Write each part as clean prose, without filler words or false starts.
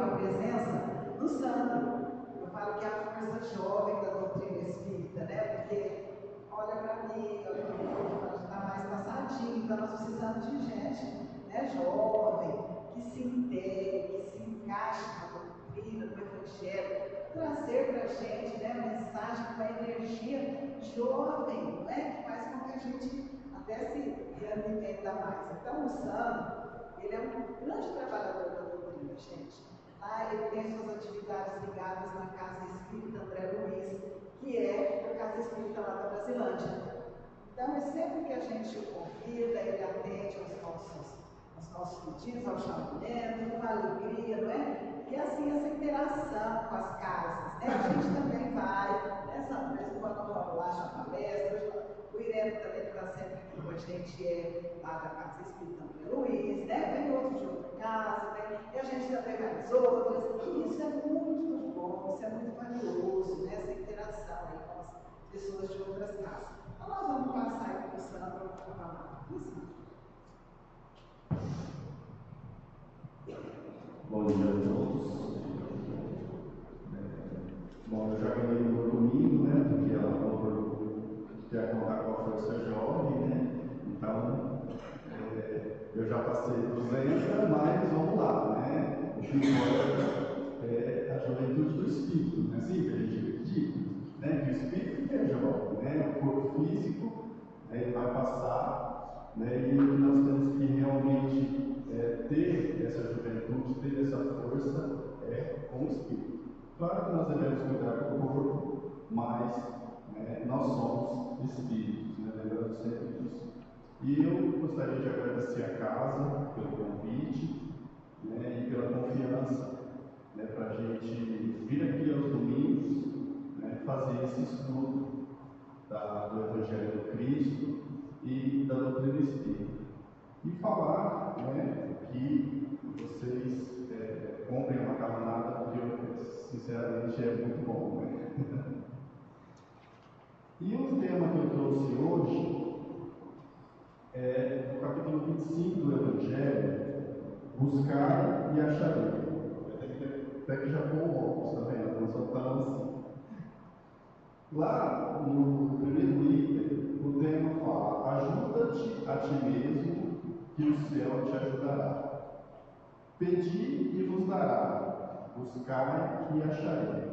a presença do Sandro. Eu falo que é a força jovem da doutrina espírita, né? Porque olha para mim, olha para mim, a gente está mais passadinho, então nós precisamos de gente, né, jovem, que se integre, que se encaixe na doutrina, no Evangelho, trazer para a gente, né, mensagem com a energia jovem, não é? Que faz com que a gente até se realimenta mais. Então o Sandro, ele é um grande trabalhador da doutrina, gente. Lá ele tem suas atividades ligadas na Casa Espírita André Luiz, que é a Casa Espírita lá da Brasilândia. Então, sempre que a gente o convida, ele atende aos nossos pedidos, ao chamamento, com alegria, não é? E assim, essa interação com as casas, né? A gente também vai, nessa vez, quando rola lá a palestra, o Irene também que está sempre aqui com a gente é lá da Casa Espírita André Luiz, né? Vem outro de outra casa, né? E a gente também vai nas outras, e isso é muito bom, isso é muito valioso, né? Essa interação aí com as pessoas de outras casas. Então nós vamos passar aí para o Sandro para falar. Bom dia a todos. Bom, eu já ganhei no domingo, né? Porque ela falou que quer contar com a força jovem, né? Então, eu já passei dos 200, mas vamos lá, né? O que importa é a juventude do espírito, né? Assim que a gente acredita, né? Que o espírito é jovem, né? O corpo físico, né? Ele vai passar, né? E nós temos que realmente ter essa juventude, ter essa força com o espírito. Claro que nós devemos cuidar do corpo, mas nós somos espíritos, né? Lembrando sempre disso. E eu gostaria de agradecer a casa pelo convite, né? E pela confiança, né? Para a gente vir aqui aos domingos, né? Fazer esse estudo do Evangelho do Cristo e da doutrina espírita. E falar, né, que vocês comprem uma macarronada, porque sinceramente é muito bom, né? E o tema que eu trouxe hoje é do capítulo 25 do Evangelho, buscar e acharei. Até que já pôr o óculos, tá vendo? Não só tão assim. Lá no primeiro item, o tema fala: ajuda-te a ti mesmo, que o céu te ajudará. Pedi e vos dará, buscai e acharei.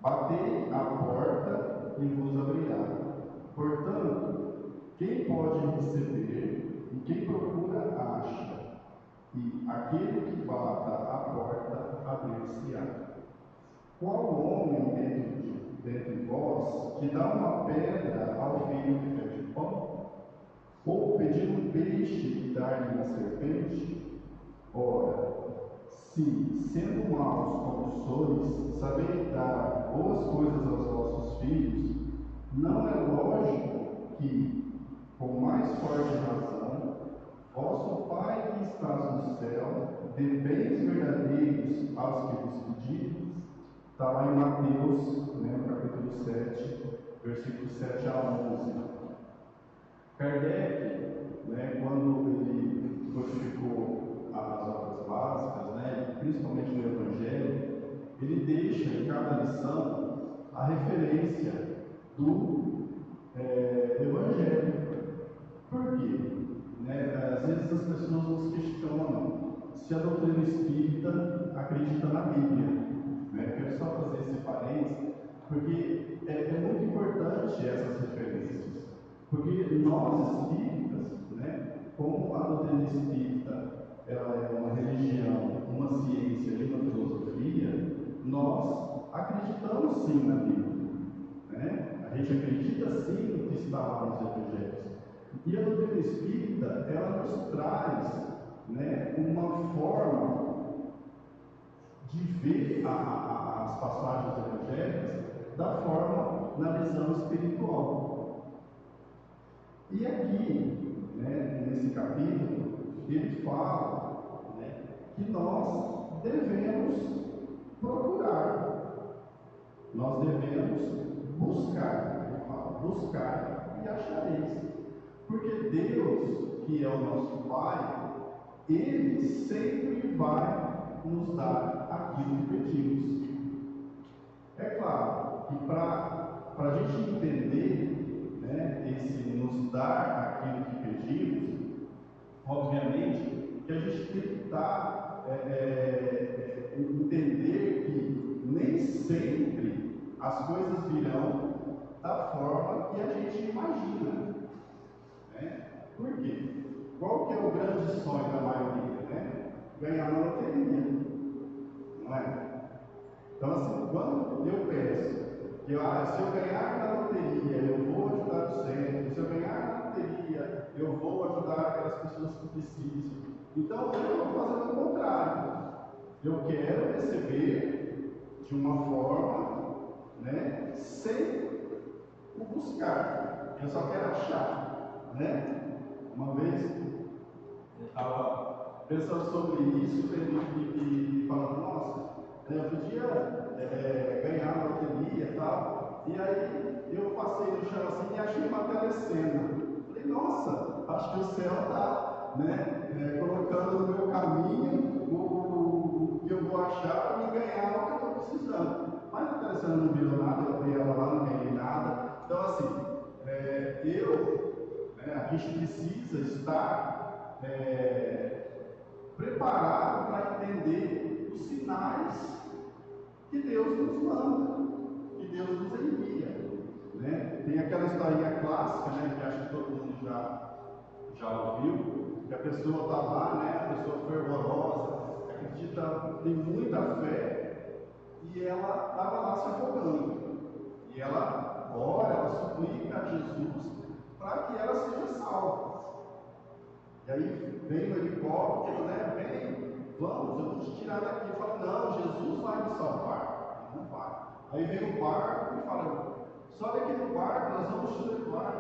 Batei a porta e vos abrirá. Portanto, quem pode receber e quem procura acha, e aquele que bata a porta abrir-se-á. Qual homem dentro de vós que dá uma pedra ao filho que pede pão? Ou pedir um peixe e dar-lhe uma serpente? Ora, se, sendo maus como sois, sabeis dar boas coisas aos vossos filhos, não é lógico que, com mais forte razão, vosso Pai que estás no céu dê bens verdadeiros aos que vos pedirem? Está lá em Mateus, no capítulo 7, versículos 7 a 11. Kardec, quando ele codificou as obras básicas, principalmente no Evangelho, ele deixa em cada lição a referência do Evangelho. Por quê? Às vezes as pessoas nos questionam se a doutrina espírita acredita na Bíblia. Quero só fazer esse parênteses, porque é muito importante essas referências. Porque nós espíritas, como a doutrina espírita ela é uma religião, uma ciência e uma filosofia, nós acreditamos sim na Bíblia. A gente acredita sim no que está lá nos Evangelhos. E a doutrina espírita, ela nos traz uma forma de ver as passagens evangélicas da forma na visão espiritual. E aqui, nesse capítulo, ele fala que nós devemos procurar, nós devemos buscar. Ele fala: buscar e achareis. Porque Deus, que é o nosso Pai, Ele sempre vai nos dar aquilo que pedimos. É claro que para a gente entender, né, esse nos dar aquilo que pedimos, obviamente que a gente tem que entender que nem sempre as coisas virão da forma que a gente imagina, né? Por quê? Qual que é o grande sonho da maioria, né? Ganhar na loteria, não é? Então, assim, quando eu peço que se eu ganhar na loteria, eu vou ajudar o centro, se eu ganhar na loteria, eu vou ajudar aquelas pessoas que precisam. Então, eu estou fazendo o contrário. Eu quero receber de uma forma, né, sem o buscar. Eu só quero achar, né? Uma vez eu estava pensando sobre isso e falando, nossa, eu podia ganhar na loteria e tal. E aí eu passei no chão assim e achei uma telecena. Falei, nossa, acho que o céu está, né, colocando no meu caminho o que eu vou achar para me ganhar o que eu estou precisando. Mas a telecena não virou nada, eu abri ela lá, não ganhei nada. Então, assim, a gente precisa estar preparado para entender os sinais que Deus nos manda, que Deus nos envia, né? Tem aquela historinha clássica, né, que acho que todo mundo já ouviu, que a pessoa está lá, né, a pessoa fervorosa, acredita, tem muita fé, e ela estava lá se afogando, e ela ora, ela suplica a Jesus para que ela seja salva. E aí vem o helicóptero, né? Vamos, eu vou te tirar daqui. Eu falo, não, Jesus vai me salvar. Ele não vai. Aí vem o barco e fala, sobe aqui no barco, nós vamos te levar.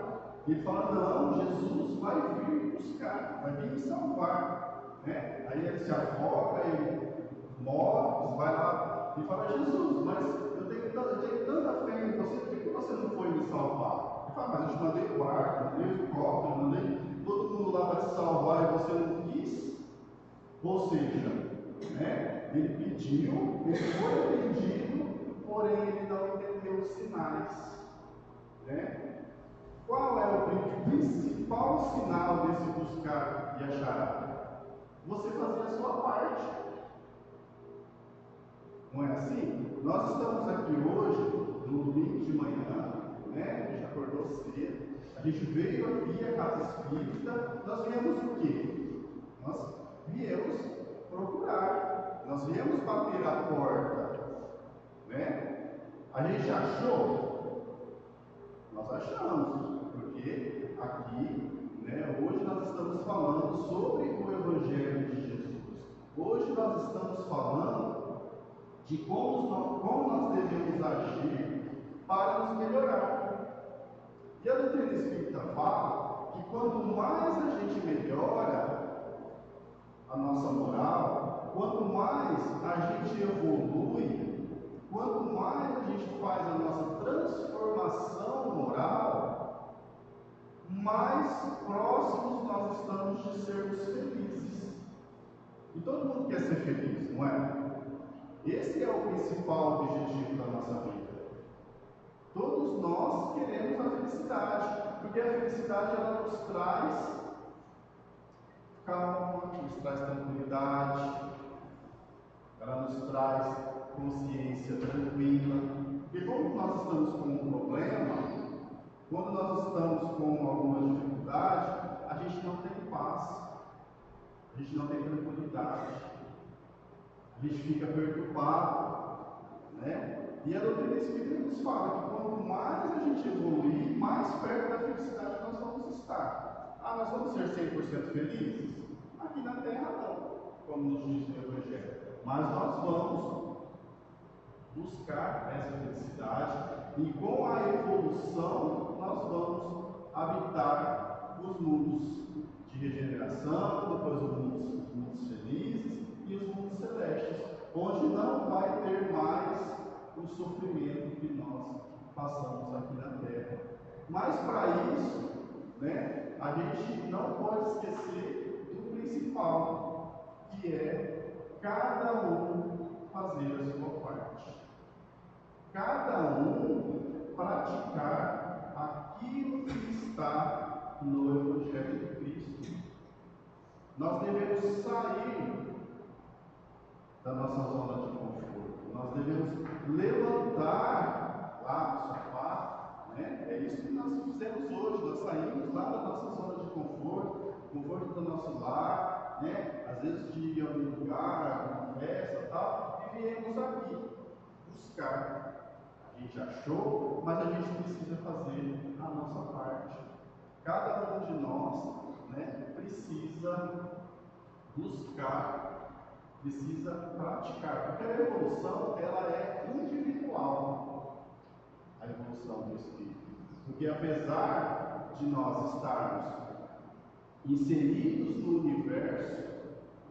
E ele fala, não, Jesus vai vir me buscar, vai vir me salvar. Né? Aí ele se afoga, ele morre, vai lá e fala, Jesus, mas eu tenho tanta fé em você, por que você não foi me salvar? Ele fala, mas eu te mandei o barco, mandei o helicóptero, mandei todo mundo lá para te salvar e você não quis. Ou seja, né, ele pediu, ele foi atendido, porém ele não entendeu os sinais. Né? Qual é o principal sinal desse buscar e achar? Você fazer a sua parte. Não é assim? Nós estamos aqui hoje, no domingo de manhã, né? A gente acordou cedo, a gente veio aqui à casa espírita, nós viemos o quê? Nós viemos procurar, nós viemos bater a porta, né? A gente achou? Nós achamos, porque aqui, né, hoje nós estamos falando sobre o Evangelho de Jesus. Hoje nós estamos falando de como nós devemos agir para nos melhorar. E a doutrina espírita fala que quanto mais a gente melhora a nossa moral, quanto mais a gente evolui, quanto mais a gente faz a nossa transformação moral, mais próximos nós estamos de sermos felizes. E todo mundo quer ser feliz, não é? Esse é o principal objetivo da nossa vida. Todos nós queremos a felicidade, porque a felicidade ela nos traz calma, nos traz tranquilidade, ela nos traz consciência tranquila. Porque quando nós estamos com um problema, quando nós estamos com alguma dificuldade, a gente não tem paz, a gente não tem tranquilidade. A gente fica perturbado, né? E a doutrina espírita nos fala que quanto mais a gente evoluir, mais perto da felicidade nós vamos estar. Nós vamos ser 100% felizes? Aqui na Terra não, como nos diz no Evangelho. Mas nós vamos buscar essa felicidade e com a evolução nós vamos habitar os mundos de regeneração, depois os mundos felizes e os mundos celestes, onde não vai ter mais o sofrimento que nós passamos aqui na Terra. Mas para isso, né, a gente não pode esquecer do principal, que é cada um fazer a sua parte. Cada um praticar aquilo que está no Evangelho de Cristo. Nós devemos sair da nossa zona de conforto. Nós devemos levantar lá do sofá, né? É isso que nós fizemos hoje. Nós saímos lá da nossa zona de conforto do nosso lar, né? Às vezes de ir a algum lugar, alguma festa e tal, e viemos aqui buscar. A gente achou, mas a gente precisa fazer a nossa parte. Cada um de nós, né, precisa buscar, precisa praticar, porque a evolução ela é individual, a evolução do espírito, porque apesar de nós estarmos inseridos no universo,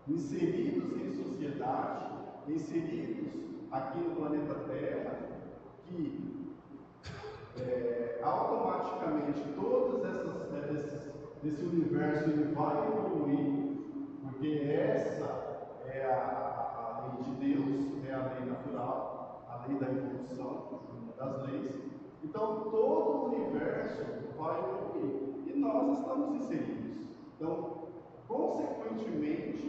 inseridos em sociedade, inseridos aqui no planeta Terra, que automaticamente todos esse universo ele vai evoluir, porque essa é a lei de Deus, é a lei natural, a lei da evolução, das leis. Então todo o universo vai evoluir e nós estamos inseridos. Então, consequentemente,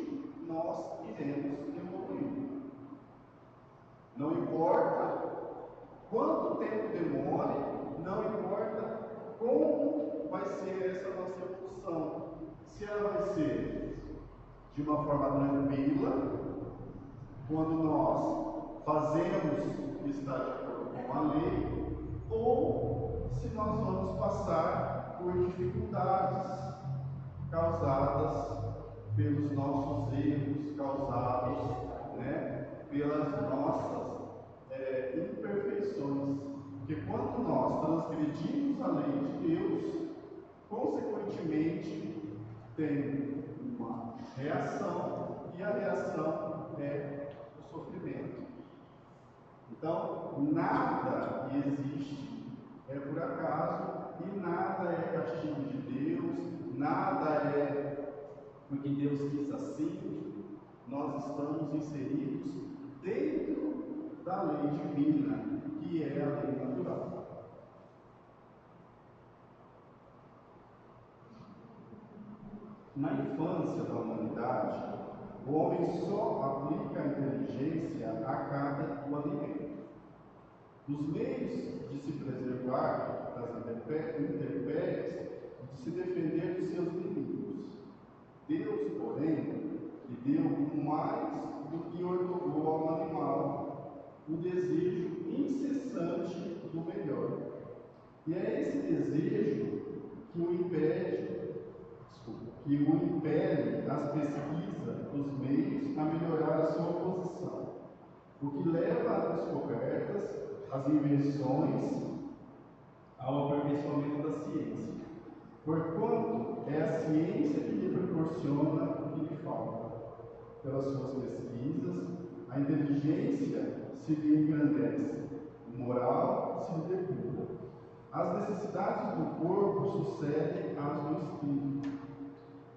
nós iremos evoluir. Não importa quanto tempo demore, não importa como vai ser essa nossa evolução. Se ela vai ser de uma forma tranquila, quando nós fazemos o que está de acordo com a lei, ou se nós vamos passar por dificuldades causadas pelos nossos erros, causados, né, pelas nossas imperfeições. Porque quando nós transgredimos a lei de Deus, consequentemente tem uma reação, e a reação é o sofrimento. Então, nada que existe é por acaso, e nada é castigo de Deus, nada é porque Deus quis assim. Nós estamos inseridos dentro da lei divina, que é a lei natural. Na infância da humanidade, o homem só aplica a inteligência à carga do alimento. Os meios de se preservar das intempéries e de se defender dos seus inimigos. Deus, porém, lhe deu mais do que ordenou ao animal, o desejo incessante do melhor. E é esse desejo que o impele às pesquisas dos meios a melhorar a sua posição, o que leva às descobertas, às invenções, ao aperfeiçoamento da ciência. Porquanto é a ciência que lhe proporciona o que lhe falta. Pelas suas pesquisas, a inteligência se lhe engrandece, o moral se lhe depura. As necessidades do corpo sucedem às do espírito.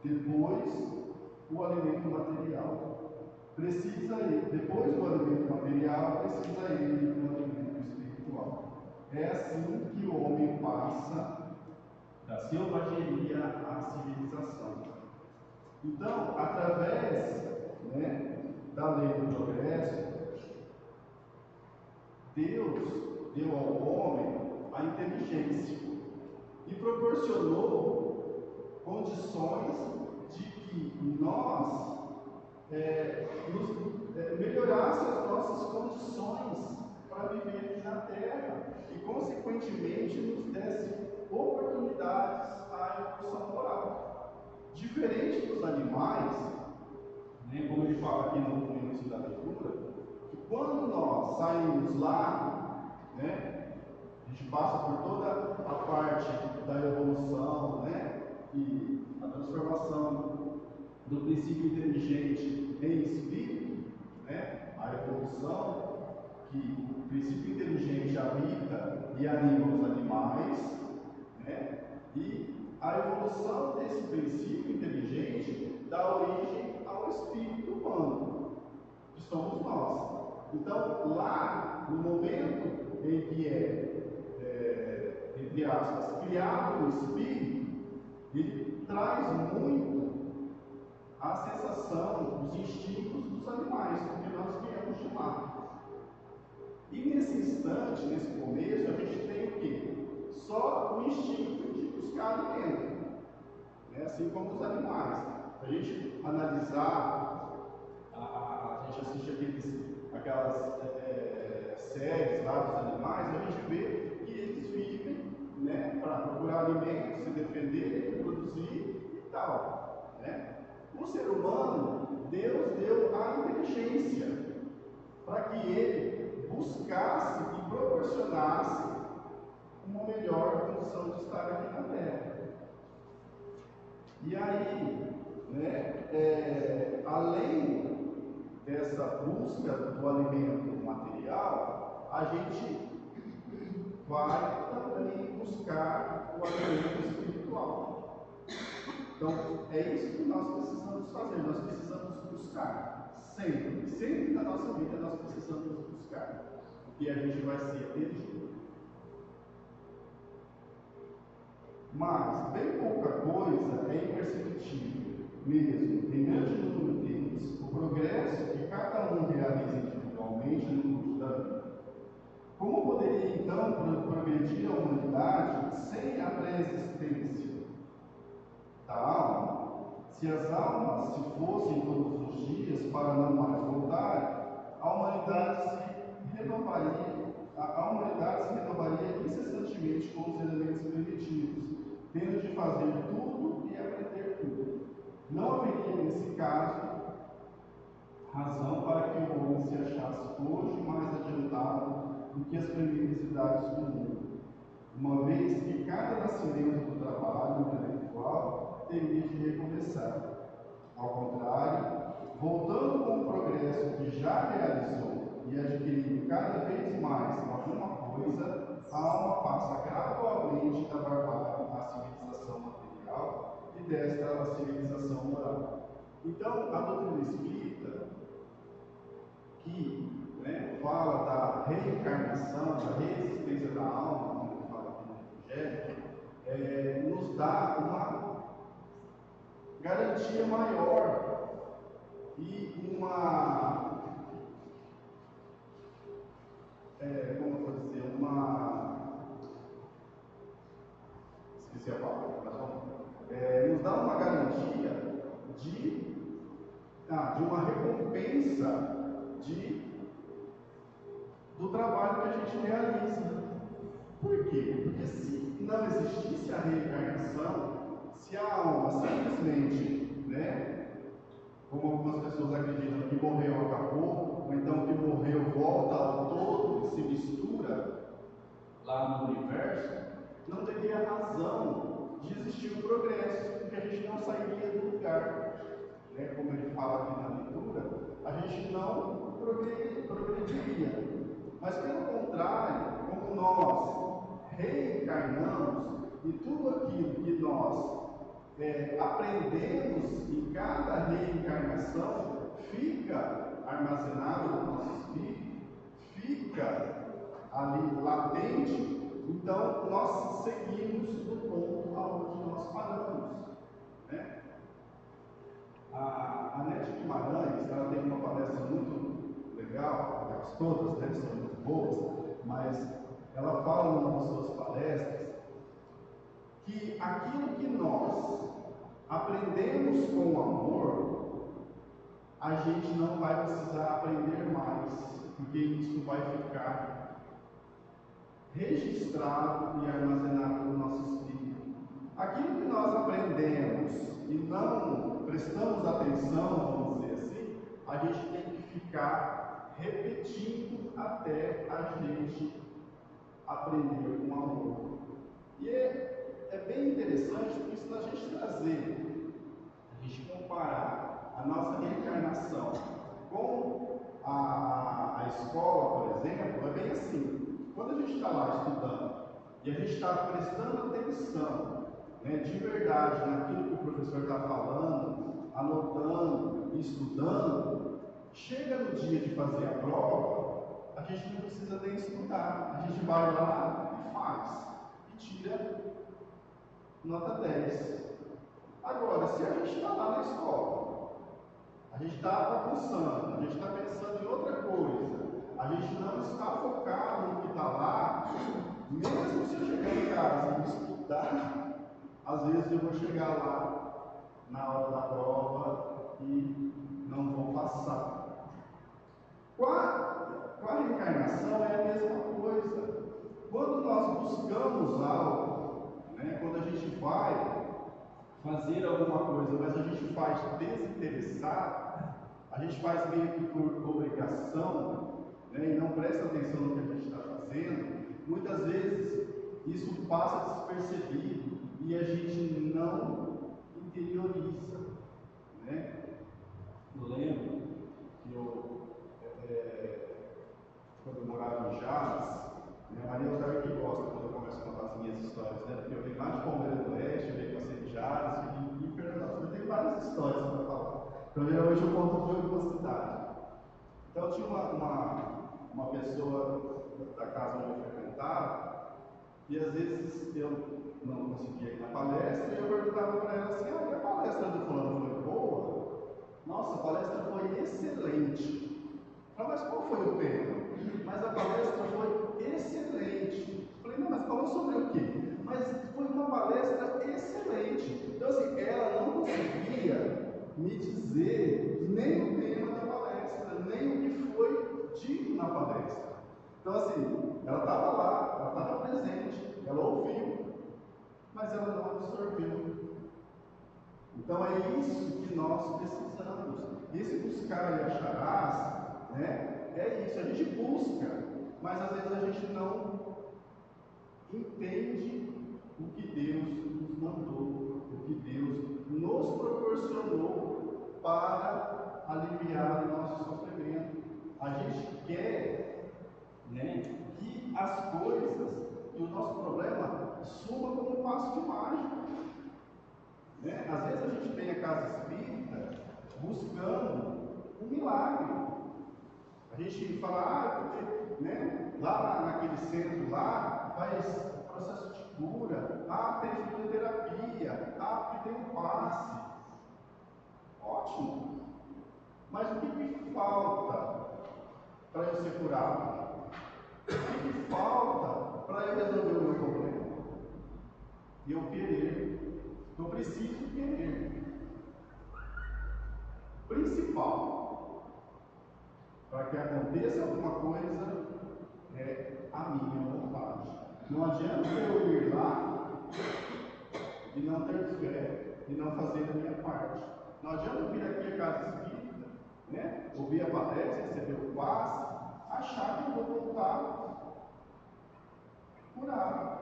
Depois, o alimento material. Depois do alimento material, precisa ele do alimento espiritual. É assim que o homem passa da selvageria à civilização. Então, através, da lei do progresso, Deus deu ao homem a inteligência e proporcionou condições de que nós melhorássemos as nossas condições para viver aqui na Terra e, consequentemente, nos desse oportunidades à evolução moral. Diferente dos animais, como ele fala aqui no início da leitura, que quando nós saímos lá, a gente passa por toda a parte da evolução, e a transformação do princípio inteligente em espírito, a evolução que o princípio inteligente habita e anima os animais, e a evolução desse princípio inteligente dá origem ao espírito humano. Então, lá, no momento em que entre aspas, criado no espírito, ele traz muito a sensação, os instintos dos animais, porque nós viemos de lá. E nesse instante, nesse começo, a gente tem o quê? Só o instinto de buscar alimento, né? Assim como os animais. Se a gente analisar, a gente assiste aquelas séries lá dos animais, a gente vê que eles vivem, né, para procurar alimento, se defender, produzir e tal, né? O ser humano, Deus deu a inteligência para que ele buscasse e proporcionasse uma melhor condição de estar aqui na Terra. E aí, né, além dessa busca do alimento material, a gente vai também buscar o alimento espiritual. Então, é isso que nós precisamos fazer, nós precisamos buscar, sempre na nossa vida nós precisamos buscar, e a gente vai ser atendido. Mas, bem pouca coisa é imperceptível, mesmo, em grande número deles, o progresso que cada um realiza individualmente no curso da vida. Como poderia, então, progredir a humanidade sem a pré-existência da alma? Se as almas se fossem todos os dias para não mais voltarem, a humanidade se renovaria incessantemente com os elementos primitivos, tendo de fazer tudo e aprender tudo. Não haveria, nesse caso, razão para que o homem se achasse hoje mais adiantado do que as primeiras idades do mundo, uma vez que cada nascimento do trabalho intelectual teria de recomeçar. Ao contrário, voltando com o progresso que já realizou e adquirindo cada vez mais alguma coisa, a alma passa gradualmente da barbárie à civilização material e desta à civilização moral. Então, a doutrina espírita, que fala da reencarnação, da reexistência da alma, como fala aqui no Evangelho, nos dá uma garantia maior e uma, como eu vou dizer, esqueci a palavra, nos dá uma garantia de uma recompensa do trabalho que a gente realiza. Por quê? Porque se não existisse a reencarnação, se a alma simplesmente, como algumas pessoas acreditam, que morreu acabou, ou então que morreu volta ao todo e se mistura lá no universo, não teria razão de existir o progresso, porque a gente não sairia do lugar. Como ele fala aqui na leitura, a gente não progrediria. Mas pelo contrário, como nós reencarnamos e tudo aquilo que nós aprendemos em cada reencarnação fica armazenado no nosso espírito, fica ali latente, então nós seguimos do ponto aonde nós paramos. A Nete Guimarães, ela tem uma palestra muito legal, elas todas são muito boas, mas ela fala numa das suas palestras que aquilo que nós aprendemos com o amor, a gente não vai precisar aprender mais, porque isso vai ficar registrado e armazenado no nosso espírito. Aquilo que nós aprendemos e não prestamos atenção, vamos dizer assim, a gente tem que ficar repetindo até a gente aprender com amor. E é bem interessante, porque se a gente trazer, a gente comparar a nossa reencarnação com a escola, por exemplo, é bem assim. Quando a gente está lá estudando e a gente está prestando atenção, de verdade naquilo que o professor está falando, anotando, estudando, Chega no dia de fazer a prova, a gente não precisa nem estudar. A gente vai lá e faz. E tira nota 10. Agora, se a gente está lá na escola, a gente está bagunçando, a gente está pensando em outra coisa, a gente não está focado no que está lá, mesmo se eu chegar em casa e estudar, às vezes eu vou chegar lá na hora da prova e não vou passar. Com a reencarnação é a mesma coisa. Quando nós buscamos algo, né, quando a gente vai fazer alguma coisa, mas a gente faz desinteressado, a gente faz meio que por obrigação, né, e não presta atenção no que a gente está fazendo, muitas vezes isso passa despercebido e a gente não interioriza. Né? Eu lembro que quando eu morava em Jales, a Maria Otávio que gosta quando eu começo a contar as minhas histórias, né? Porque eu venho lá de Palmeiras do Oeste, eu venho passei em Jales, e em Fernando, eu tenho várias histórias para falar. Então, geralmente eu conto de alguma cidade. Então, tinha uma pessoa da casa onde eu frequentava, e às vezes eu não conseguia ir na palestra, e eu perguntava para ela assim: e a palestra do fulano foi boa? Nossa, a palestra foi excelente. Falei, mas qual foi o tema? Mas a palestra foi excelente. Falei, não, mas falou sobre o quê? Mas foi uma palestra excelente. Então, assim, ela não conseguia me dizer nem o tema da palestra, nem o que foi dito na palestra. Então, assim, ela estava lá, ela estava presente, ela ouviu, mas ela não absorveu. Então, é isso que nós precisamos. Esse buscar e acharás, né? É isso, a gente busca, mas às vezes a gente não entende o que Deus nos mandou, o que Deus nos proporcionou para aliviar o nosso sofrimento. A gente quer, né, que as coisas e o nosso problema sumam como um passo de mágica. Né? Às vezes a gente vem à casa espírita buscando um milagre. A gente fala, porque, né, lá naquele centro lá, faz processo de cura, tem fisioterapia, porque tem um passe. Ótimo. Mas o que me falta para eu ser curado? O que me falta para eu resolver o meu problema? E eu querer. Eu preciso querer. Principal. Para que aconteça alguma coisa, é a minha vontade. Não adianta eu ir lá e não ter fé, e não fazer a minha parte. Não adianta eu vir aqui à casa espírita, né? Ouvir a palestra, receber o passe, achar que eu vou voltar curado.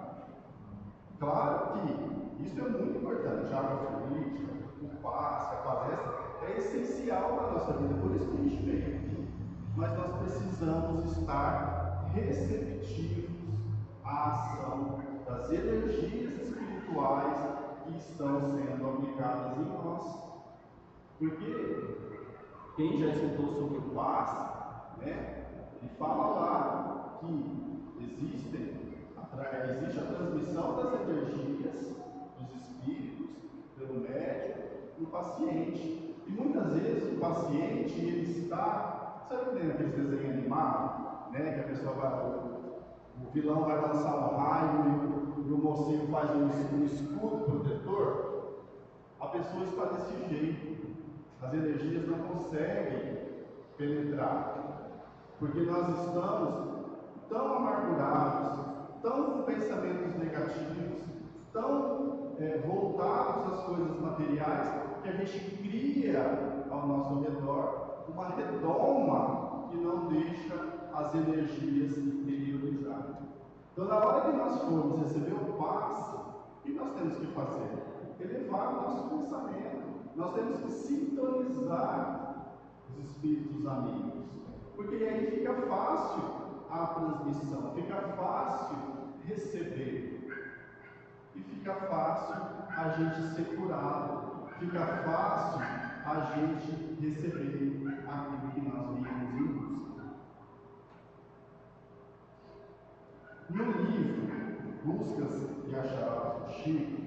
Claro que isso é muito importante. A água política, o passe, a palestra, é essencial para a nossa vida. Por isso que a gente veio aqui. Mas nós precisamos estar receptivos à ação das energias espirituais que estão sendo aplicadas em nós. Porque quem já estudou sobre o passe, né, ele fala lá que existe a transmissão das energias dos espíritos pelo médium no paciente. E muitas vezes o paciente ele está. Sabe que tem aqueles desenhos animados, né? Que a pessoa o vilão vai lançar um raio e o mocinho faz um escudo protetor? A pessoa está desse jeito. As energias não conseguem penetrar. Porque nós estamos tão amargurados, tão com pensamentos negativos, tão voltados às coisas materiais, que a gente cria ao nosso redor uma redoma que não deixa as energias interiorizar. Então, na hora que nós formos receber o passe, o que nós temos que fazer? Elevar o nosso pensamento. Nós temos que sintonizar os espíritos amigos. Porque aí fica fácil a transmissão, fica fácil receber. E fica fácil a gente ser curado. Fica fácil a gente receber aquilo que nós buscas e achados do Chico,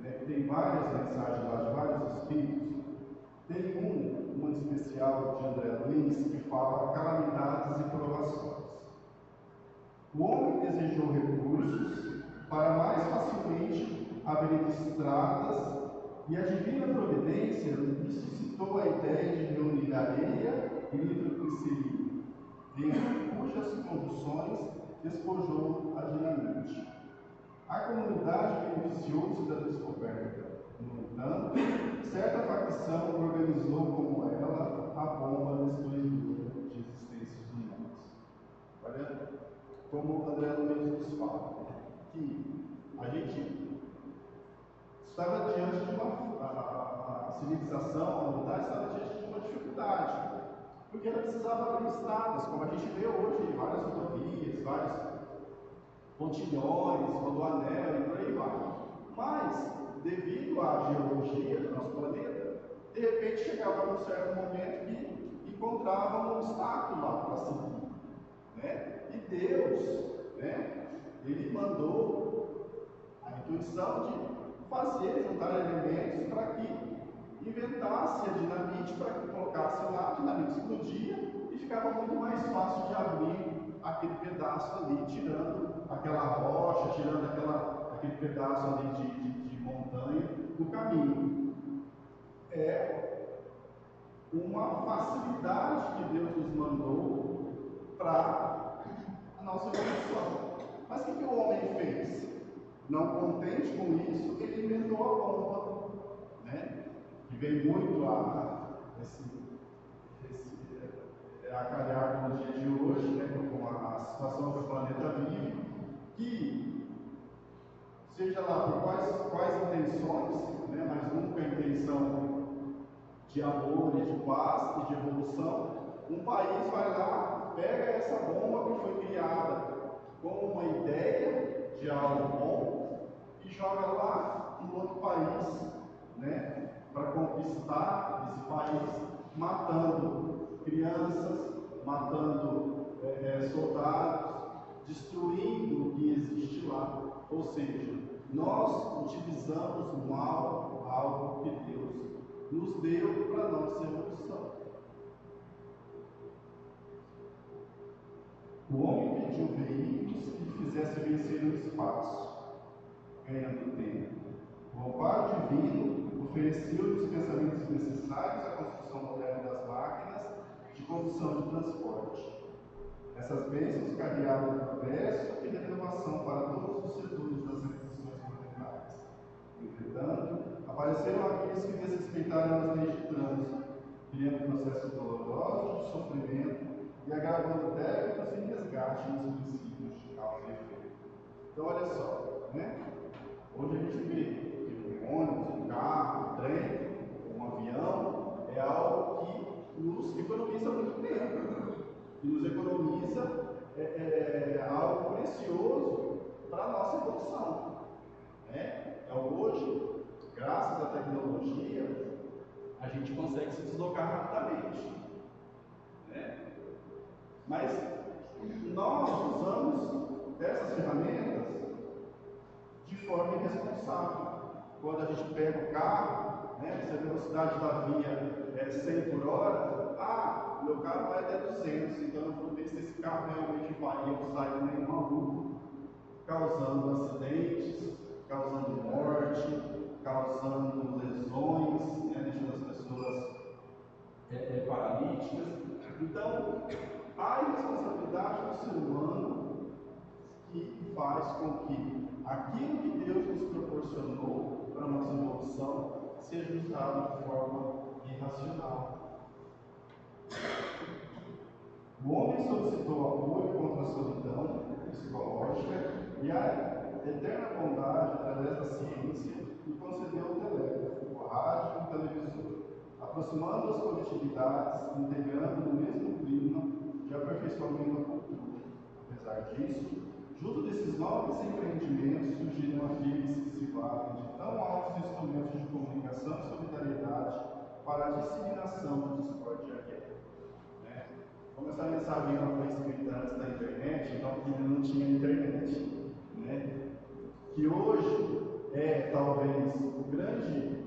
né, que tem várias mensagens lá de vários espíritos, tem uma especial de André Luiz que fala calamidades e provações. O homem desejou recursos para mais facilmente abrir estradas, e a divina providência lhe suscitou a ideia de reunir areia e nitroglicerina, em cujas conduções despojou a dinamite. A comunidade beneficiou-se da descoberta. No entanto, certa facção organizou como ela a bomba destruidora de existências humanas. Olha como André Luiz nos fala, que a gente estava diante de a civilização, a humanidade estava diante de uma dificuldade, porque ela precisava abrir estradas, como a gente vê hoje, várias rodovias, vários pontilhões, rodoanel e por aí vai. Mas, devido à geologia do nosso planeta, de repente chegava num certo momento que encontrava um obstáculo lá para seguir, né? E Deus, né, ele mandou a intuição de fazer, juntar elementos para que inventasse a dinamite, para que colocasse lá, a dinamite explodia e ficava muito mais fácil de abrir aquele pedaço ali, tirando aquela rocha, tirando aquele pedaço ali de montanha do caminho. É uma facilidade que Deus nos mandou para a nossa evolução. Mas o que o homem fez? Não contente com isso, ele inventou a bomba, né? Que vem muito a calhar no dia de hoje, né? Com a situação que o planeta vive, que seja lá por quais intenções, né? Mas nunca a intenção de amor e de paz e de evolução, um país vai lá, pega essa bomba que foi criada com uma ideia de algo bom e joga lá em outro país, né, para conquistar esse país, matando crianças, matando soldados, destruindo o que existe lá. Ou seja, nós utilizamos mal algo que Deus nos deu para a nossa evolução. O homem pediu veículos que lhe fizessem vencer o espaço, ganhando tempo. O amparo divino ofereceu-lhe os pensamentos necessários à construção moderna das máquinas de condução de transporte. Essas bênçãos carrearam progresso e renovação para todos os setores das instituições planetárias. Entretanto, apareceram aqueles que desrespeitaram as leis de trânsito, criando processos dolorosos de sofrimento e agravando débitos e resgate nos princípios de causa e efeito. Então, olha só, né? Hoje a gente vê que um ônibus, um carro, um trem, um avião é algo que nos economiza muito tempo, que nos economiza algo precioso para a nossa evolução. Né? Então, hoje, graças à tecnologia, a gente consegue se deslocar rapidamente. Né? Mas nós usamos essas ferramentas de forma irresponsável. Quando a gente pega o carro, né, se a velocidade da via é 100 por hora, meu carro vai até 200, então eu vou ver se esse carro realmente vai e eu saio meio maluco, causando acidentes, causando morte, causando lesões, né, deixando as pessoas paralíticas. Então, a irresponsabilidade do ser humano que faz com que aquilo que Deus nos proporcionou para a nossa evolução seja usado de forma irracional. O homem solicitou apoio contra a solidão psicológica e a eterna bondade através da ciência e concedeu o telégrafo, o rádio e o televisor, aproximando as coletividades, integrando no mesmo clima de aperfeiçoamento da cultura. Apesar disso, junto desses novos empreendimentos surgiram aqueles que se valem de tão altos instrumentos de comunicação e solidariedade para a disseminação da discórdia e a guerra. Né? Como essa mensagem foi escrita antes da internet, então ainda não tinha internet. Né? que hoje é talvez o grande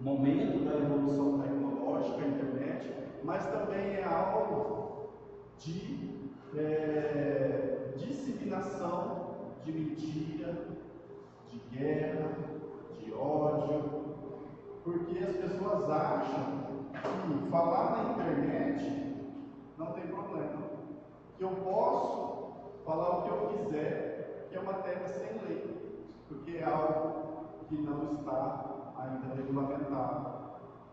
momento da evolução tecnológica, a internet, mas também é algo de disseminação de mentira, de guerra, de ódio, porque as pessoas acham que falar na internet não tem problema, que eu posso falar o que eu quiser, que é uma terra sem lei, porque é algo que não está ainda regulamentado.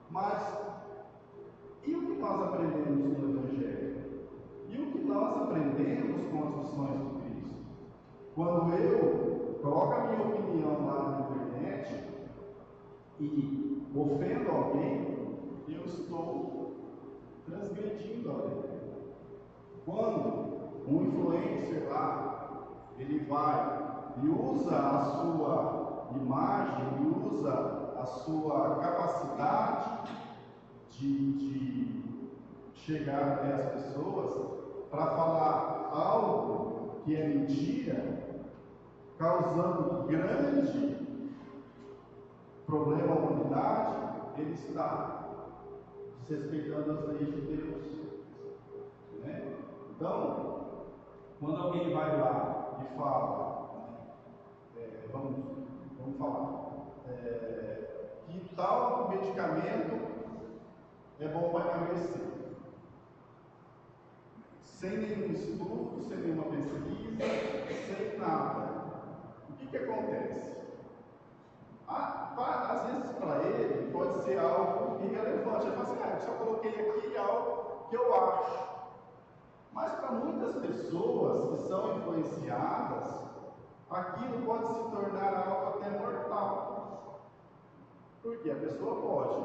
Mas e o que nós aprendemos no Evangelho? E o que nós aprendemos com as lições do Cristo? Quando eu coloco a minha opinião lá na internet e ofendo alguém, eu estou transgredindo a lei. Quando um influencer lá, ele vai e usa a sua imagem, e usa a sua capacidade de chegar até as pessoas para falar algo que é mentira, causando grande problema à humanidade, ele está desrespeitando as leis de Deus. Né? Então, quando alguém vai lá e fala, vamos falar, que tal medicamento é bom para emagrecer, sem nenhum estudo, sem nenhuma pesquisa, sem nada, o que acontece? Às vezes para ele pode ser algo irrelevante. Ele fala assim, eu só coloquei aqui algo que eu acho. Mas para muitas pessoas que são influenciadas, aquilo pode se tornar algo até mortal. Porque a pessoa pode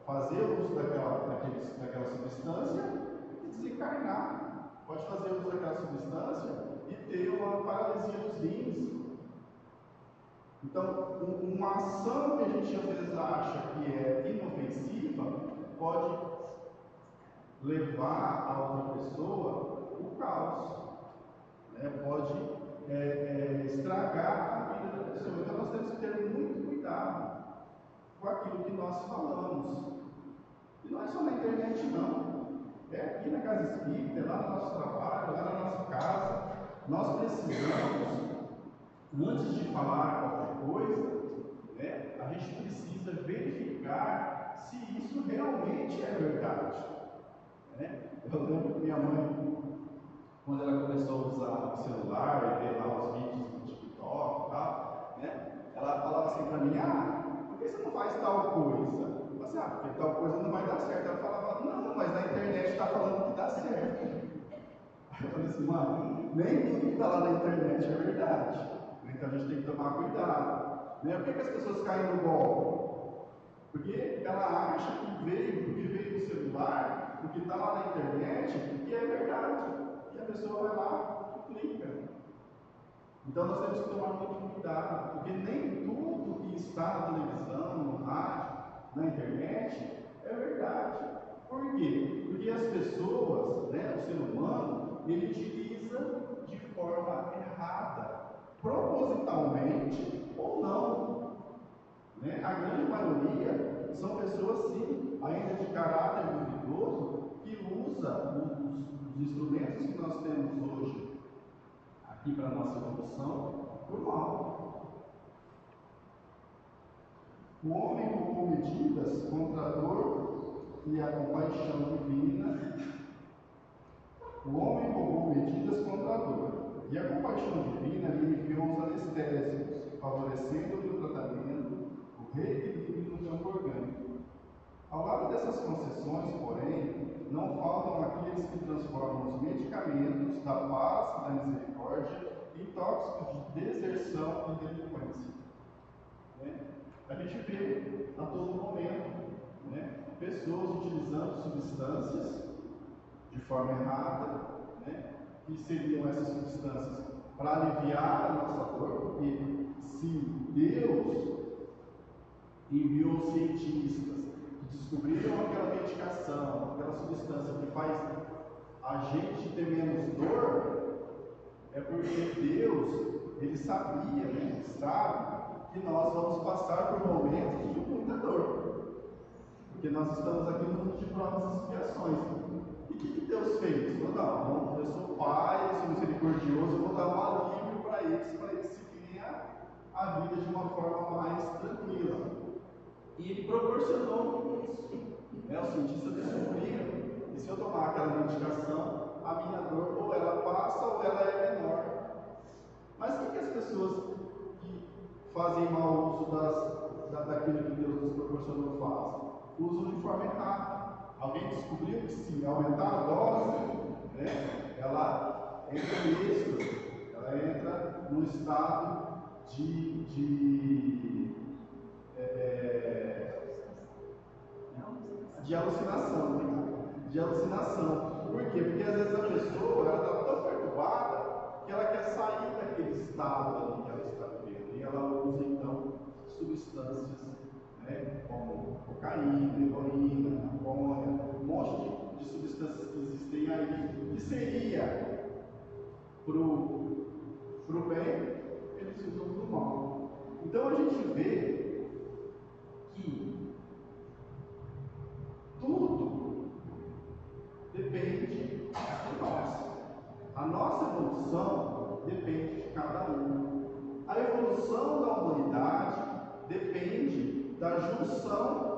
fazer uso daquela substância e desencarnar. Pode fazer uso daquela substância e ter uma paralisia dos rins. Então, uma ação que a gente às vezes acha que é inofensiva pode levar a outra pessoa o caos, né? Pode estragar a vida da pessoa. Então, nós temos que ter muito cuidado com aquilo que nós falamos. E não é só na internet, não. É aqui na casa espírita, é lá no nosso trabalho, lá na nossa casa. Nós precisamos, antes de falar qualquer coisa, né, a gente precisa verificar se isso realmente é verdade. Né? Eu lembro que minha mãe, quando ela começou a usar o celular e ver lá os vídeos no TikTok e tal, né, ela falava assim para mim, por que você não faz tal coisa? Eu falei assim, porque tal coisa não vai dar certo. Ela falava, não, mas na internet está falando que dá certo. Aí eu falei assim, mano, nem tudo que está lá na internet é verdade. Então a gente tem que tomar cuidado. Né? Por que as pessoas caem no golpe? Porque ela acha que veio do celular, o que está lá na internet, que é verdade. E a pessoa vai lá e clica. Então nós temos que tomar muito cuidado, porque nem tudo que está na televisão, no rádio, na internet, é verdade. Por quê? Porque as pessoas, né, o ser humano, ele utiliza de forma errada, propositalmente ou não. Né? A grande maioria são pessoas, sim, ainda de caráter duvidoso, que usa os instrumentos que nós temos hoje aqui para a nossa evolução por mal. O homem tomou medidas contra a dor e a compaixão divina. O homem tomou medidas contra a dor e a compaixão divina lhe enviou os anestésicos, favorecendo-lhe o tratamento, o reequilíbrio no campo orgânico. Ao lado dessas concessões, porém, não faltam aqueles que transformam os medicamentos da paz e da misericórdia em tóxicos de deserção e delinquência. Né? A gente vê a todo momento, né, pessoas utilizando substâncias de forma errada, né, que seriam essas substâncias para aliviar a nossa dor, porque se Deus enviou cientistas que descobriram aquela medicação, aquela substância que faz a gente ter menos dor, é porque Deus ele sabia, né, sabe, que nós vamos passar por momentos de muita dor, porque nós estamos aqui no mundo de provas e expiações. E o que Deus fez? Falou, não, eu sou pai, eu sou misericordioso, eu vou dar um alívio para eles seguirem a vida de uma forma mais tranquila. E ele proporcionou isso. Os cientistas descobriram que se eu tomar aquela medicação, a minha dor ou ela passa ou ela é menor. Mas o que as pessoas que fazem mau uso daquilo que Deus nos proporcionou fazem? Usam de forma errada. Alguém descobriu que se aumentar a dose, né, ela entra em êxtase, ela entra num estado de alucinação, né? De alucinação. Por quê? Porque às vezes a pessoa está tão perturbada que ela quer sair daquele estado ali que ela está vivendo. E ela usa então substâncias, né, como cocaína, heroína, maconha, um monte de substâncias que existem aí, que seria para o bem, eles usam para o mal. Então a gente vê que tudo depende de nós. A nossa evolução depende de cada um. A evolução da humanidade depende da junção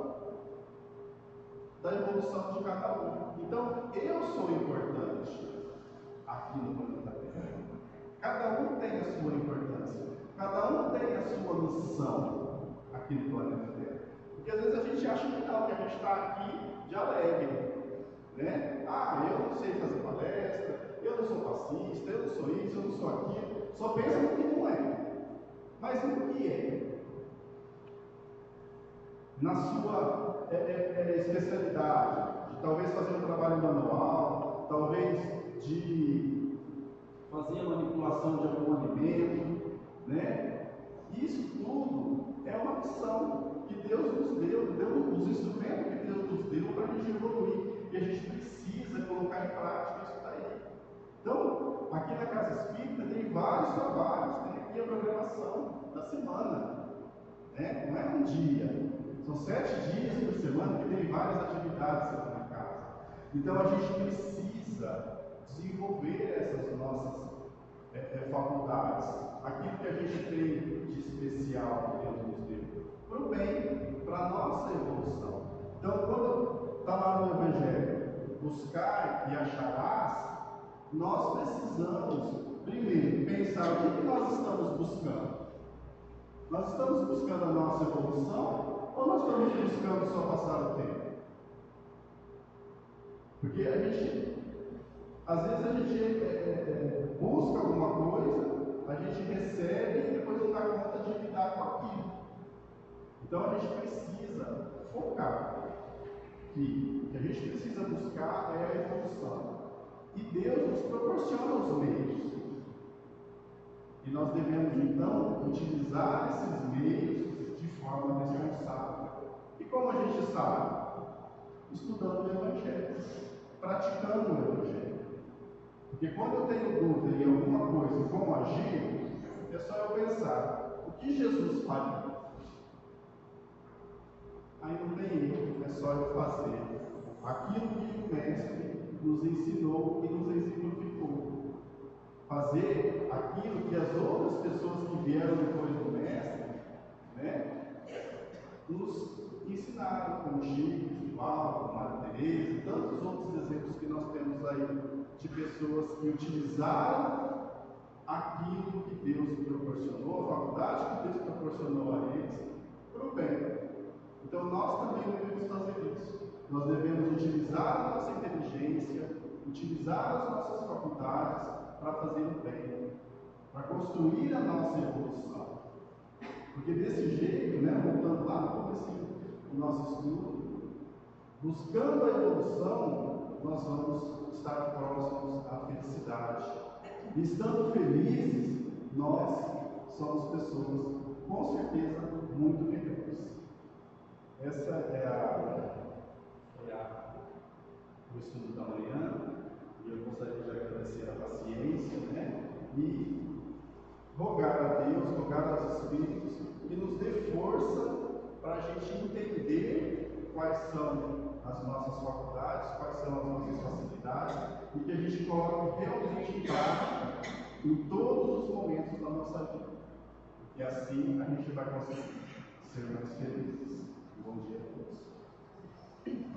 da evolução de cada um. Então, eu sou importante aqui no planeta Terra. Cada um tem a sua importância. Cada um tem a sua missão aqui no planeta Terra. Porque às vezes a gente acha que não, que a gente está aqui de alegre, né? Eu não sei fazer palestra, eu não sou passista, eu não sou isso, eu não sou aquilo. Só pensa no que não é. Mas no que é? Na sua especialidade, de talvez fazer um trabalho manual, talvez de fazer a manipulação de algum alimento, né? Isso tudo é uma missão que Deus nos deu, os instrumentos que Deus nos deu para a gente evoluir. E a gente precisa colocar em prática isso daí. Então, aqui na Casa Espírita tem vários trabalhos, tem aqui a programação da semana, né? Não é um dia, são 7 dias por semana que tem várias atividades aqui na casa. Então a gente precisa desenvolver essas nossas faculdades, aquilo que a gente tem de especial que Deus nos deu, para o bem, para a nossa evolução. Então, quando está lá no Evangelho, buscar e acharás, nós precisamos, primeiro, pensar o que nós estamos buscando. Nós estamos buscando a nossa evolução ou nós estamos buscando só passar o tempo? Porque às vezes a gente busca alguma coisa, a gente recebe e depois não dá conta de lidar com aquilo. Então a gente precisa focar que a gente precisa buscar é a evolução. E Deus nos proporciona os meios. E nós devemos então utilizar esses meios de forma responsável. E como a gente sabe? Estudando o Evangelho, praticando o Evangelho. Porque quando eu tenho dúvida em alguma coisa e como agir, é só eu pensar, o que Jesus faria? Aí não tem erro, é só eu fazer aquilo que o Mestre nos ensinou e nos exemplificou. Fazer aquilo que as outras pessoas que vieram depois do Mestre, né, nos ensinaram, como Chico, Paulo, Maria Teresa e tantos outros exemplos que nós temos aí de pessoas que utilizaram aquilo que Deus proporcionou, a faculdade que Deus proporcionou a eles, para o bem. Então nós também devemos fazer isso. Nós devemos utilizar a nossa inteligência, utilizar as nossas faculdades para fazer o bem, para construir a nossa evolução. Porque desse jeito, né, voltando lá no começo do nosso estudo, buscando a evolução, nós vamos estar próximos à felicidade. E estando felizes, nós somos pessoas, com certeza, muito melhores. Essa é o estudo da manhã, e eu gostaria de agradecer a paciência, né, e rogar Deus, rogar aos Espíritos, que nos dê força para a gente entender quais são as nossas faculdades, quais são as nossas facilidades, e que a gente coloque realmente em prática em todos os momentos da nossa vida. E assim a gente vai conseguir ser mais felizes. Bom dia a todos.